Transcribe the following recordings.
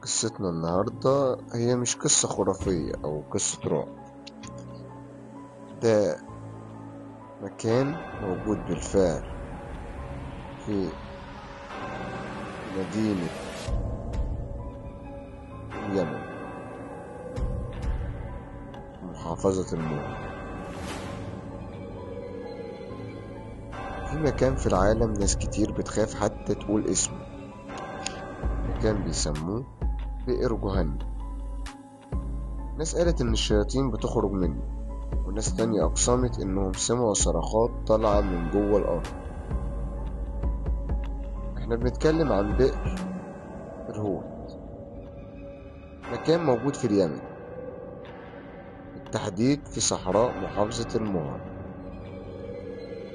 قصتنا النهاردة هي مش قصة خرافية أو قصة رعب. ده مكان موجود بالفعل في مدينة اليمن، محافظة الموت. في مكان في العالم ناس كتير بتخاف حتى تقول اسمه. مكان بيسموه بئر جهنم. ناس قالت إن الشياطين بتخرج منه، وناس تانية أقسمت إنهم سمعوا صرخات طالعة من جوه الأرض. احنا بنتكلم عن بئر رهون، مكان موجود في اليمن، بالتحديد في صحراء محافظة المهر.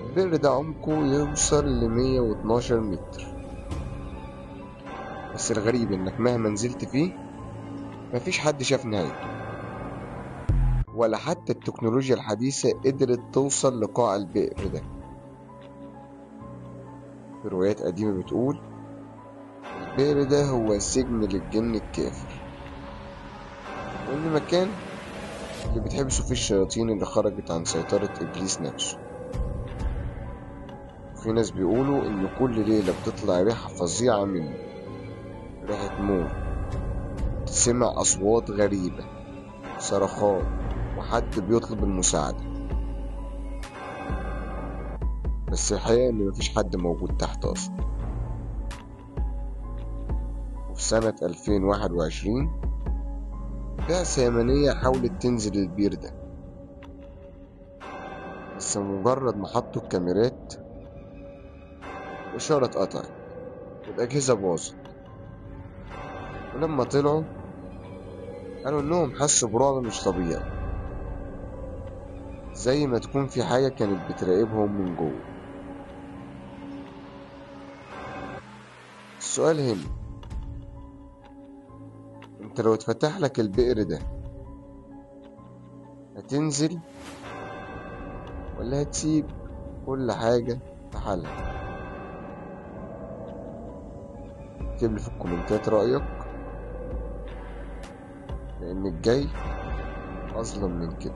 البئر ده عمقه يوصل ل112 متر، بس الغريب إنك مهما نزلت فيه مفيش حد شاف نهايته، ولا حتى التكنولوجيا الحديثة قدرت توصل لقاع البئر ده. في روايات قديمة بتقول البئر ده هو سجن للجن الكافر، وإن مكان اللي بتحبسوا فيه الشياطين اللي خرجت عن سيطرة إبليس نفسه. وفي ناس بيقولوا إن كل ليلة بتطلع ريحة فظيعة منه، ريحة موت، تسمع أصوات غريبة، صرخات، وحد بيطلب المساعدة. بس الحقيقة إن مفيش حد موجود تحت أصلا. وفي سنة 2021 بعثة يمنية حاولت تنزل البير ده، بس مجرد ما حطوا الكاميرات الإشارة اتقطعت والأجهزة باظت. ولما طلعوا قالوا إنهم حسوا برعب مش طبيعي، زي ما تكون في حاجة كانت بتراقبهم من جوه. السؤال هنا، انت لو اتفتح لك البئر ده هتنزل ولا هتسيب كل حاجة في حالها؟ اكتب لي في الكومنتات رأيك، لأن الجاي أظلم من كده.